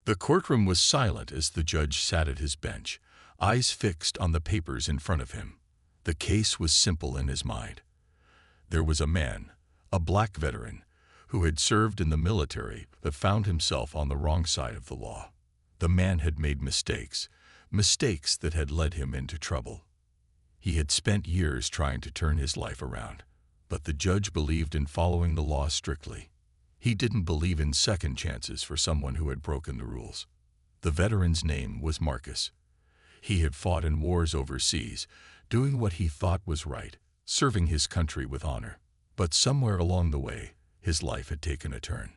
The courtroom was silent as the judge sat at his bench, eyes fixed on the papers in front of him. The case was simple in his mind. There was a man, a black veteran, who had served in the military but found himself on the wrong side of the law. The man had made mistakes, mistakes that had led him into trouble. He had spent years trying to turn his life around, but the judge believed in following the law strictly. He didn't believe in second chances for someone who had broken the rules. The veteran's name was Marcus. He had fought in wars overseas, doing what he thought was right, serving his country with honor. But somewhere along the way, his life had taken a turn.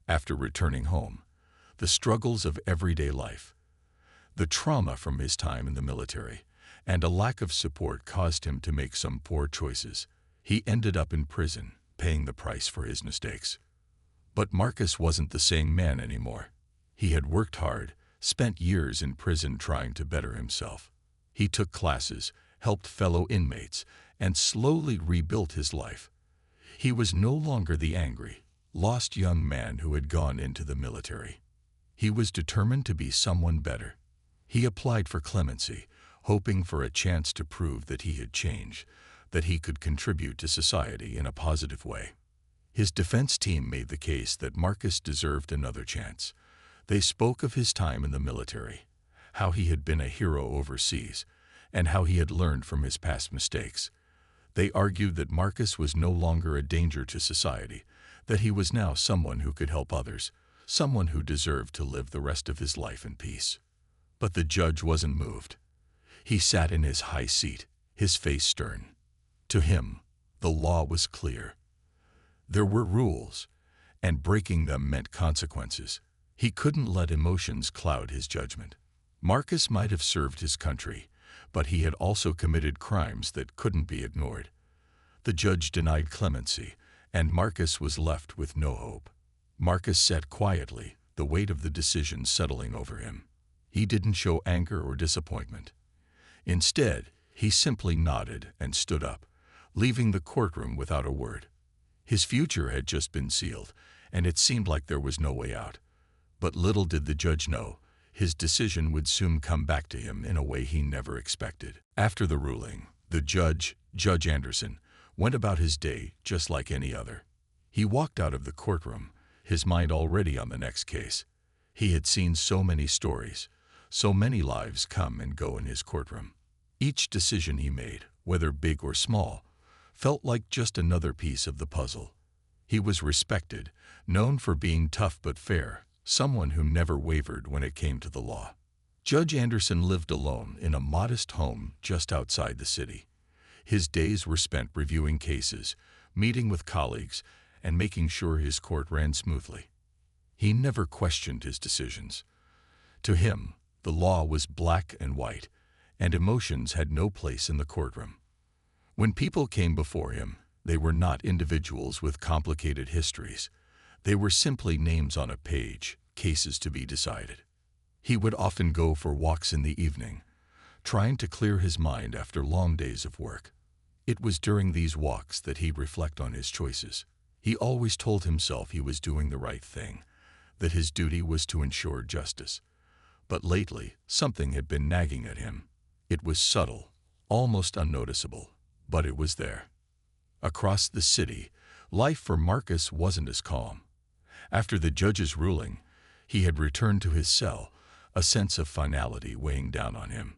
After returning home, the struggles of everyday life, the trauma from his time in the military, and a lack of support caused him to make some poor choices. He ended up in prison, paying the price for his mistakes. But Marcus wasn't the same man anymore. He had worked hard, spent years in prison trying to better himself. He took classes, helped fellow inmates, and slowly rebuilt his life. He was no longer the angry, lost young man who had gone into the military. He was determined to be someone better. He applied for clemency, hoping for a chance to prove that he had changed, that he could contribute to society in a positive way. His defense team made the case that Marcus deserved another chance. They spoke of his time in the military, how he had been a hero overseas, and how he had learned from his past mistakes. They argued that Marcus was no longer a danger to society, that he was now someone who could help others, someone who deserved to live the rest of his life in peace. But the judge wasn't moved. He sat in his high seat, his face stern. To him, the law was clear. There were rules, and breaking them meant consequences. He couldn't let emotions cloud his judgment. Marcus might have served his country, but he had also committed crimes that couldn't be ignored. The judge denied clemency, and Marcus was left with no hope. Marcus sat quietly, the weight of the decision settling over him. He didn't show anger or disappointment. Instead, he simply nodded and stood up, leaving the courtroom without a word. His future had just been sealed, and it seemed like there was no way out. But little did the judge know, his decision would soon come back to him in a way he never expected. After the ruling, the judge, Judge Anderson, went about his day just like any other. He walked out of the courtroom, his mind already on the next case. He had seen so many stories, so many lives come and go in his courtroom. Each decision he made, whether big or small, felt like just another piece of the puzzle. He was respected, known for being tough but fair, someone who never wavered when it came to the law. Judge Anderson lived alone in a modest home just outside the city. His days were spent reviewing cases, meeting with colleagues, and making sure his court ran smoothly. He never questioned his decisions. To him, the law was black and white, and emotions had no place in the courtroom. When people came before him, they were not individuals with complicated histories. They were simply names on a page, cases to be decided. He would often go for walks in the evening, trying to clear his mind after long days of work. It was during these walks that he'd reflect on his choices. He always told himself he was doing the right thing, that his duty was to ensure justice. But lately, something had been nagging at him. It was subtle, almost unnoticeable, but it was there. Across the city, life for Marcus wasn't as calm. After the judge's ruling, he had returned to his cell, a sense of finality weighing down on him.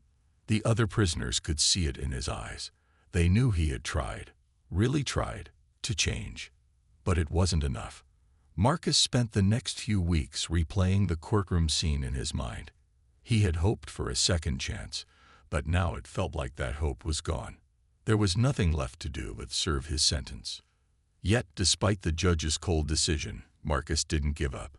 The other prisoners could see it in his eyes. They knew he had tried, really tried, to change. But it wasn't enough. Marcus spent the next few weeks replaying the courtroom scene in his mind. He had hoped for a second chance, but now it felt like that hope was gone. There was nothing left to do but serve his sentence. Yet, despite the judge's cold decision, Marcus didn't give up.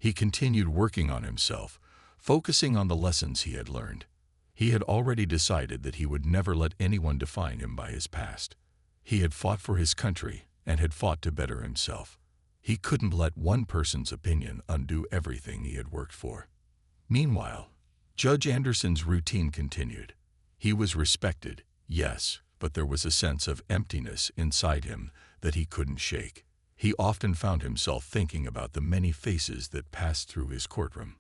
He continued working on himself, focusing on the lessons he had learned. He had already decided that he would never let anyone define him by his past. He had fought for his country and had fought to better himself. He couldn't let one person's opinion undo everything he had worked for. Meanwhile, Judge Anderson's routine continued. He was respected, yes, but there was a sense of emptiness inside him that he couldn't shake. He often found himself thinking about the many faces that passed through his courtroom.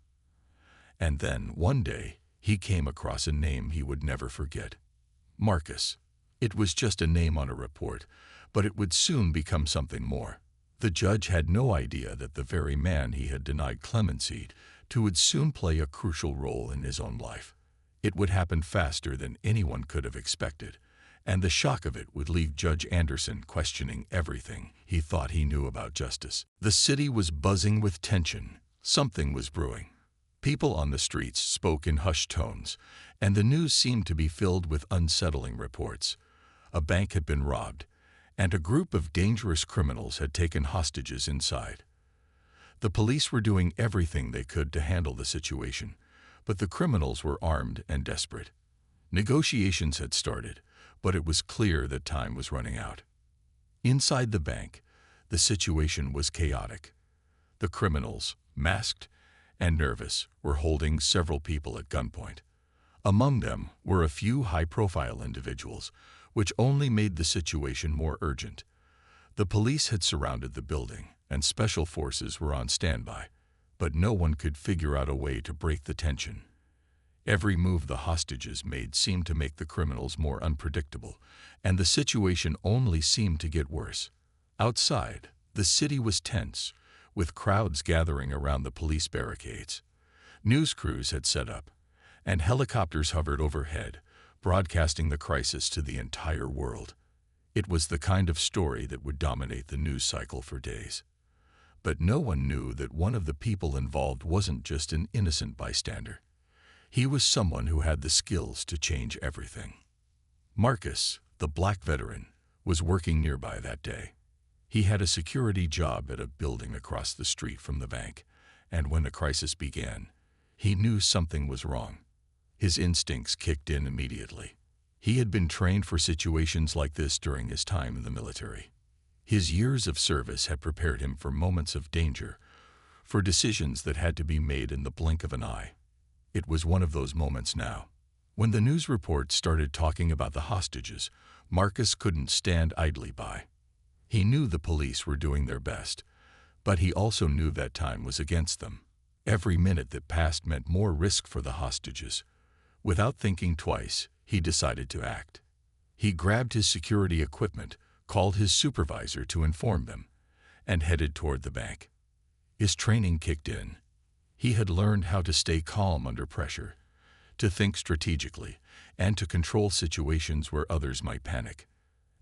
And then, one day, he came across a name he would never forget. Marcus. It was just a name on a report, but it would soon become something more. The judge had no idea that the very man he had denied clemency to would soon play a crucial role in his own life. It would happen faster than anyone could have expected, and the shock of it would leave Judge Anderson questioning everything he thought he knew about justice. The city was buzzing with tension. Something was brewing. People on the streets spoke in hushed tones, and the news seemed to be filled with unsettling reports. A bank had been robbed, and a group of dangerous criminals had taken hostages inside. The police were doing everything they could to handle the situation, but the criminals were armed and desperate. Negotiations had started, but it was clear that time was running out. Inside the bank, the situation was chaotic. The criminals, masked and nervous, were holding several people at gunpoint. Among them were a few high-profile individuals, which only made the situation more urgent. The police had surrounded the building, and special forces were on standby, but no one could figure out a way to break the tension. Every move the hostages made seemed to make the criminals more unpredictable, and the situation only seemed to get worse. Outside, the city was tense, with crowds gathering around the police barricades. News crews had set up, and helicopters hovered overhead, broadcasting the crisis to the entire world. It was the kind of story that would dominate the news cycle for days. But no one knew that one of the people involved wasn't just an innocent bystander. He was someone who had the skills to change everything. Marcus, the black veteran, was working nearby that day. He had a security job at a building across the street from the bank, and when the crisis began, he knew something was wrong. His instincts kicked in immediately. He had been trained for situations like this during his time in the military. His years of service had prepared him for moments of danger, for decisions that had to be made in the blink of an eye. It was one of those moments now. When the news reports started talking about the hostages, Marcus couldn't stand idly by. He knew the police were doing their best, but he also knew that time was against them. Every minute that passed meant more risk for the hostages. Without thinking twice, he decided to act. He grabbed his security equipment, called his supervisor to inform them, and headed toward the bank. His training kicked in. He had learned how to stay calm under pressure, to think strategically, and to control situations where others might panic.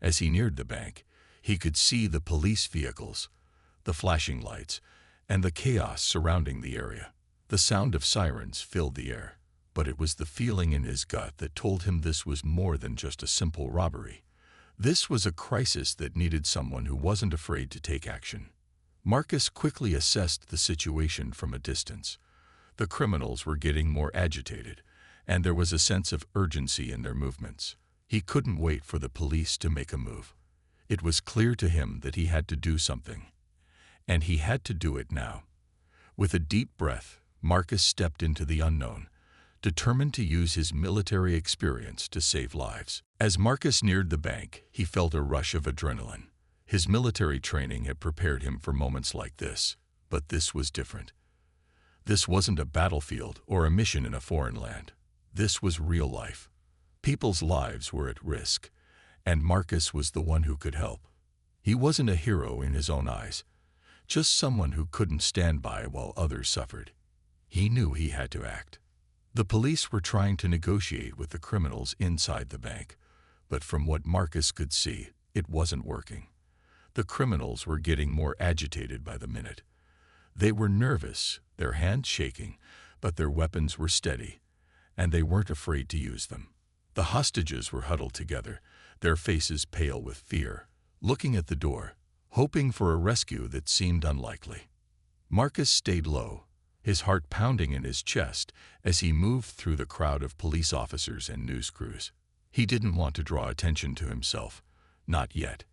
As he neared the bank, he could see the police vehicles, the flashing lights, and the chaos surrounding the area. The sound of sirens filled the air, but it was the feeling in his gut that told him this was more than just a simple robbery. This was a crisis that needed someone who wasn't afraid to take action. Marcus quickly assessed the situation from a distance. The criminals were getting more agitated, and there was a sense of urgency in their movements. He couldn't wait for the police to make a move. It was clear to him that he had to do something, and he had to do it now. With a deep breath, Marcus stepped into the unknown, determined to use his military experience to save lives. As Marcus neared the bank, he felt a rush of adrenaline. His military training had prepared him for moments like this, but this was different. This wasn't a battlefield or a mission in a foreign land. This was real life. People's lives were at risk, and Marcus was the one who could help. He wasn't a hero in his own eyes, just someone who couldn't stand by while others suffered. He knew he had to act. The police were trying to negotiate with the criminals inside the bank, but from what Marcus could see, it wasn't working. The criminals were getting more agitated by the minute. They were nervous, their hands shaking, but their weapons were steady, and they weren't afraid to use them. The hostages were huddled together, their faces pale with fear, looking at the door, hoping for a rescue that seemed unlikely. Marcus stayed low, his heart pounding in his chest as he moved through the crowd of police officers and news crews. He didn't want to draw attention to himself, not yet.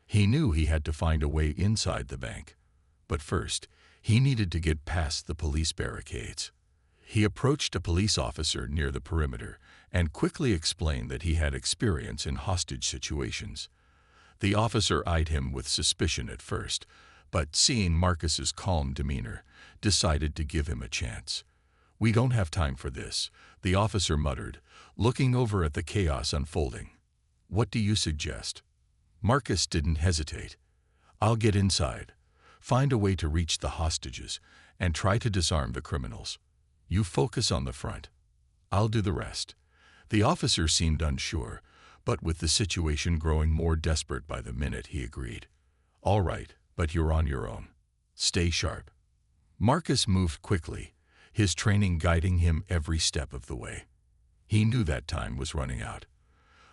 He knew he had to find a way inside the bank, but first, he needed to get past the police barricades. He approached a police officer near the perimeter and quickly explained that he had experience in hostage situations. The officer eyed him with suspicion at first, but seeing Marcus's calm demeanor, decided to give him a chance. "We don't have time for this," the officer muttered, looking over at the chaos unfolding. "What do you suggest?" Marcus didn't hesitate. "I'll get inside, find a way to reach the hostages, and try to disarm the criminals. You focus on the front. I'll do the rest." The officer seemed unsure, but with the situation growing more desperate by the minute, he agreed. "All right, but you're on your own. Stay sharp." Marcus moved quickly, his training guiding him every step of the way. He knew that time was running out.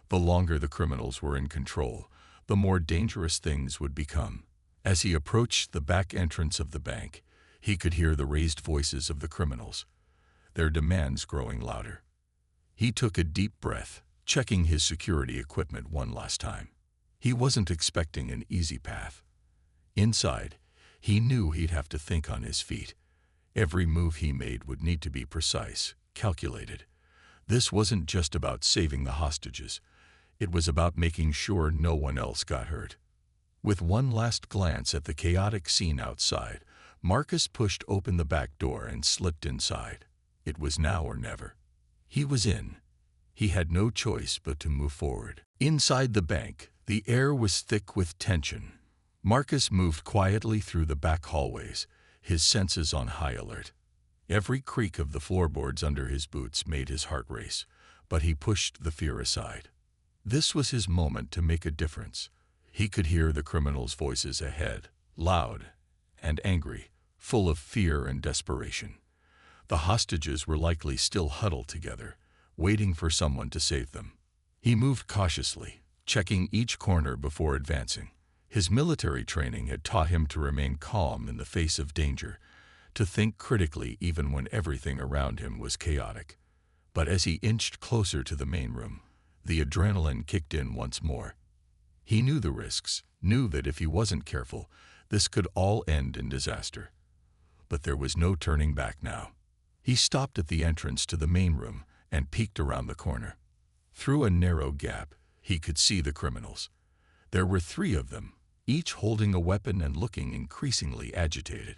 The longer the criminals were in control, the more dangerous things would become. As he approached the back entrance of the bank, he could hear the raised voices of the criminals, their demands growing louder. He took a deep breath, checking his security equipment one last time. He wasn't expecting an easy path. Inside, he knew he'd have to think on his feet. Every move he made would need to be precise, calculated. This wasn't just about saving the hostages. It was about making sure no one else got hurt. With one last glance at the chaotic scene outside, Marcus pushed open the back door and slipped inside. It was now or never. He was in. He had no choice but to move forward. Inside the bank, the air was thick with tension. Marcus moved quietly through the back hallways, his senses on high alert. Every creak of the floorboards under his boots made his heart race, but he pushed the fear aside. This was his moment to make a difference. He could hear the criminals' voices ahead, loud and angry, full of fear and desperation. The hostages were likely still huddled together, waiting for someone to save them. He moved cautiously, checking each corner before advancing. His military training had taught him to remain calm in the face of danger, to think critically even when everything around him was chaotic. But as he inched closer to the main room, the adrenaline kicked in once more. He knew the risks, knew that if he wasn't careful, this could all end in disaster. But there was no turning back now. He stopped at the entrance to the main room and peeked around the corner. Through a narrow gap, he could see the criminals. There were 3 of them, each holding a weapon and looking increasingly agitated.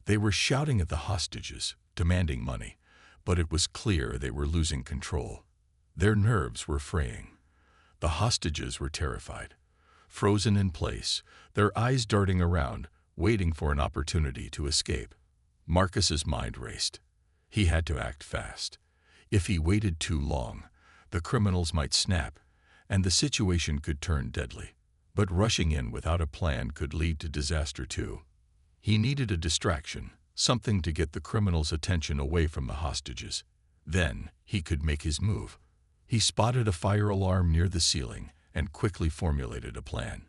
They were shouting at the hostages, demanding money, but it was clear they were losing control. Their nerves were fraying. The hostages were terrified, frozen in place, their eyes darting around, waiting for an opportunity to escape. Marcus's mind raced. He had to act fast. If he waited too long, the criminals might snap, and the situation could turn deadly. But rushing in without a plan could lead to disaster too. He needed a distraction, something to get the criminals' attention away from the hostages. Then he could make his move. He spotted a fire alarm near the ceiling and quickly formulated a plan.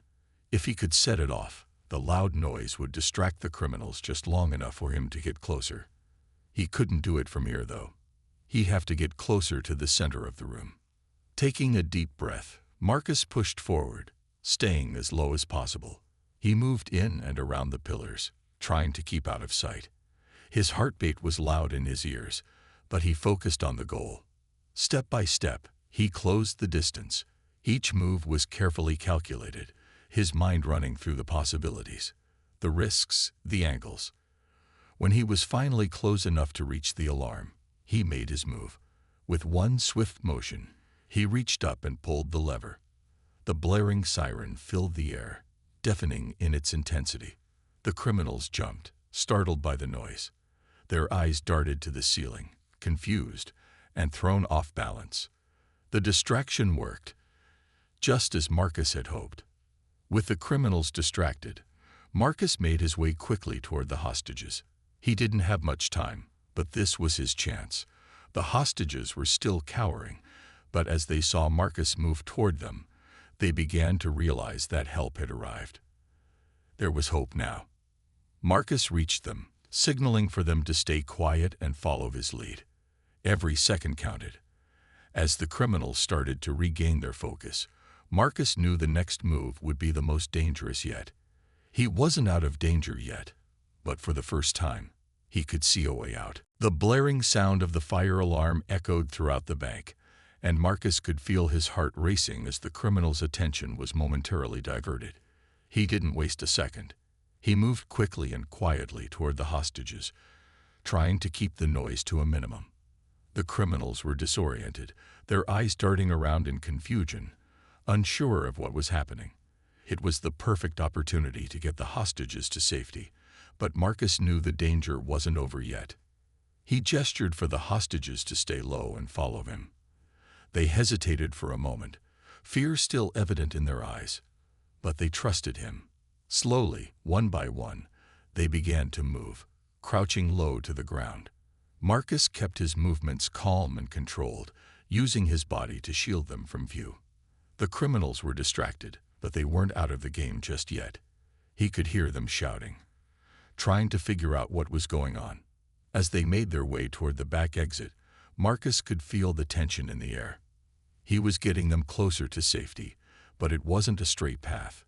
If he could set it off, the loud noise would distract the criminals just long enough for him to get closer. He couldn't do it from here, though. He'd have to get closer to the center of the room. Taking a deep breath, Marcus pushed forward, staying as low as possible. He moved in and around the pillars, trying to keep out of sight. His heartbeat was loud in his ears, but he focused on the goal. Step by step, he closed the distance. Each move was carefully calculated, his mind running through the possibilities, the risks, the angles. When he was finally close enough to reach the alarm, he made his move. With one swift motion, he reached up and pulled the lever. The blaring siren filled the air, deafening in its intensity. The criminals jumped, startled by the noise. Their eyes darted to the ceiling, confused and thrown off balance. The distraction worked, just as Marcus had hoped. With the criminals distracted, Marcus made his way quickly toward the hostages. He didn't have much time, but this was his chance. The hostages were still cowering, but as they saw Marcus move toward them, they began to realize that help had arrived. There was hope now. Marcus reached them, signaling for them to stay quiet and follow his lead. Every second counted. As the criminals started to regain their focus, Marcus knew the next move would be the most dangerous yet. He wasn't out of danger yet, but for the first time, he could see a way out. The blaring sound of the fire alarm echoed throughout the bank, and Marcus could feel his heart racing as the criminal's attention was momentarily diverted. He didn't waste a second. He moved quickly and quietly toward the hostages, trying to keep the noise to a minimum. The criminals were disoriented, their eyes darting around in confusion, unsure of what was happening. It was the perfect opportunity to get the hostages to safety, but Marcus knew the danger wasn't over yet. He gestured for the hostages to stay low and follow him. They hesitated for a moment, fear still evident in their eyes, but they trusted him. Slowly, one by one, they began to move, crouching low to the ground. Marcus kept his movements calm and controlled, using his body to shield them from view. The criminals were distracted, but they weren't out of the game just yet. He could hear them shouting, trying to figure out what was going on. As they made their way toward the back exit, Marcus could feel the tension in the air. He was getting them closer to safety, but it wasn't a straight path.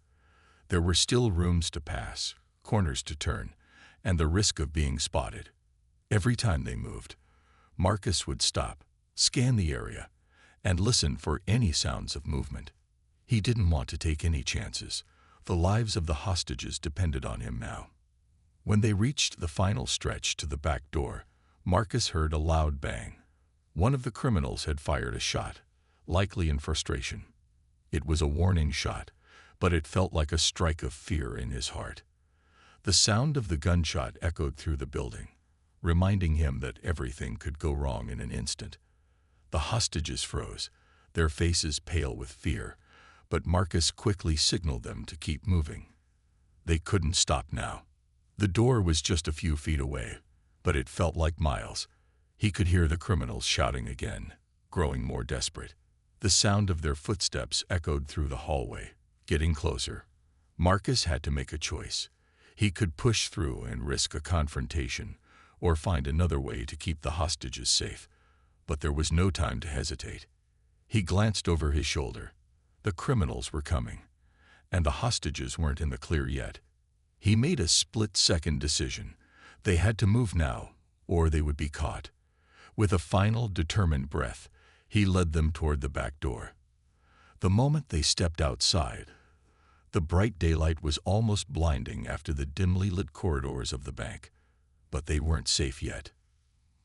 There were still rooms to pass, corners to turn, and the risk of being spotted. Every time they moved, Marcus would stop, scan the area, and listen for any sounds of movement. He didn't want to take any chances. The lives of the hostages depended on him now. When they reached the final stretch to the back door, Marcus heard a loud bang. One of the criminals had fired a shot, likely in frustration. It was a warning shot, but it felt like a strike of fear in his heart. The sound of the gunshot echoed through the building, reminding him that everything could go wrong in an instant. The hostages froze, their faces pale with fear, but Marcus quickly signaled them to keep moving. They couldn't stop now. The door was just a few feet away, but it felt like miles. He could hear the criminals shouting again, growing more desperate. The sound of their footsteps echoed through the hallway, getting closer. Marcus had to make a choice. He could push through and risk a confrontation, or find another way to keep the hostages safe. But there was no time to hesitate. He glanced over his shoulder. The criminals were coming, and the hostages weren't in the clear yet. He made a split-second decision. They had to move now, or they would be caught. With a final, determined breath, he led them toward the back door. The moment they stepped outside, the bright daylight was almost blinding after the dimly lit corridors of the bank. But they weren't safe yet.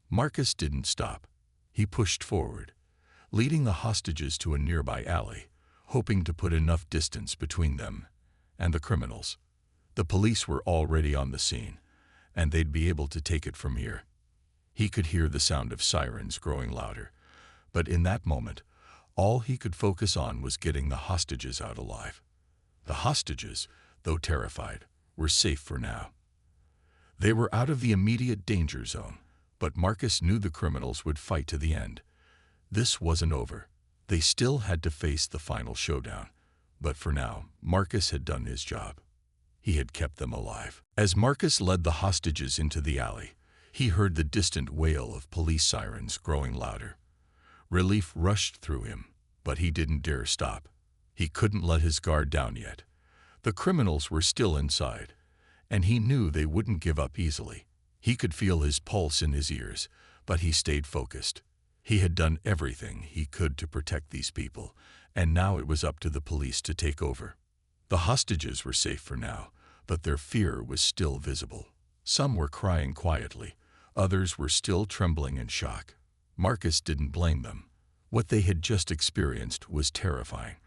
Marcus didn't stop. He pushed forward, leading the hostages to a nearby alley, hoping to put enough distance between them and the criminals. The police were already on the scene, and they'd be able to take it from here. He could hear the sound of sirens growing louder, but in that moment, all he could focus on was getting the hostages out alive. The hostages, though terrified, were safe for now. They were out of the immediate danger zone, but Marcus knew the criminals would fight to the end. This wasn't over. They still had to face the final showdown, but for now, Marcus had done his job. He had kept them alive. As Marcus led the hostages into the alley, he heard the distant wail of police sirens growing louder. Relief rushed through him, but he didn't dare stop. He couldn't let his guard down yet. The criminals were still inside, and he knew they wouldn't give up easily. He could feel his pulse in his ears, but he stayed focused. He had done everything he could to protect these people, and now it was up to the police to take over. The hostages were safe for now, but their fear was still visible. Some were crying quietly, others were still trembling in shock. Marcus didn't blame them. What they had just experienced was terrifying,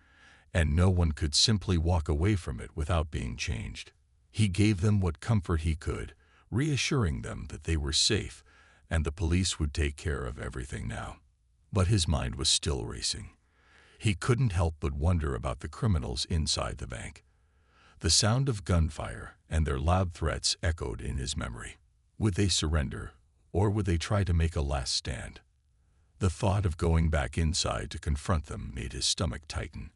and no one could simply walk away from it without being changed. He gave them what comfort he could, reassuring them that they were safe and the police would take care of everything now. But his mind was still racing. He couldn't help but wonder about the criminals inside the bank. The sound of gunfire and their loud threats echoed in his memory. Would they surrender, or would they try to make a last stand? The thought of going back inside to confront them made his stomach tighten,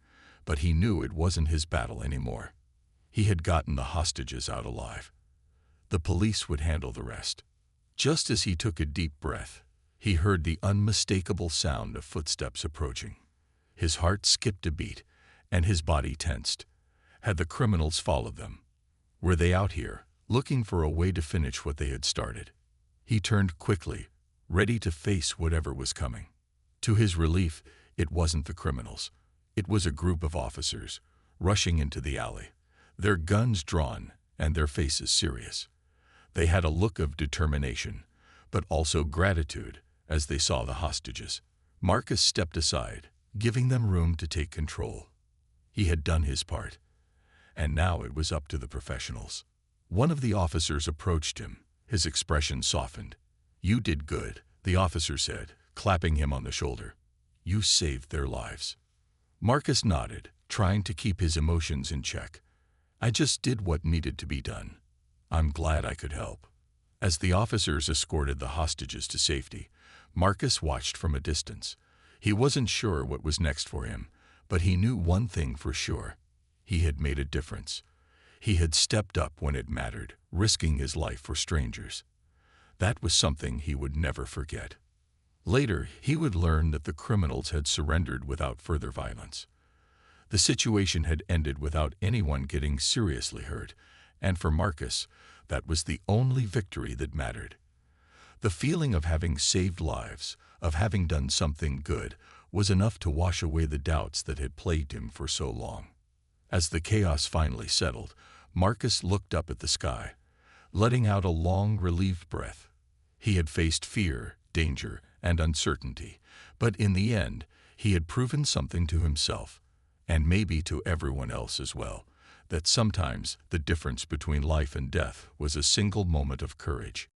but he knew it wasn't his battle anymore. He had gotten the hostages out alive. The police would handle the rest. Just as he took a deep breath, he heard the unmistakable sound of footsteps approaching. His heart skipped a beat, and his body tensed. Had the criminals followed them? Were they out here, looking for a way to finish what they had started? He turned quickly, ready to face whatever was coming. To his relief, it wasn't the criminals. It was a group of officers, rushing into the alley, their guns drawn and their faces serious. They had a look of determination, but also gratitude as they saw the hostages. Marcus stepped aside, giving them room to take control. He had done his part, and now it was up to the professionals. One of the officers approached him, his expression softened. "You did good," the officer said, clapping him on the shoulder. "You saved their lives." Marcus nodded, trying to keep his emotions in check. "I just did what needed to be done. I'm glad I could help." As the officers escorted the hostages to safety, Marcus watched from a distance. He wasn't sure what was next for him, but he knew one thing for sure. He had made a difference. He had stepped up when it mattered, risking his life for strangers. That was something he would never forget. Later, he would learn that the criminals had surrendered without further violence. The situation had ended without anyone getting seriously hurt, and for Marcus, that was the only victory that mattered. The feeling of having saved lives, of having done something good, was enough to wash away the doubts that had plagued him for so long. As the chaos finally settled, Marcus looked up at the sky, letting out a long, relieved breath. He had faced fear, danger, and uncertainty, but in the end, he had proven something to himself, and maybe to everyone else as well, that sometimes the difference between life and death was a single moment of courage.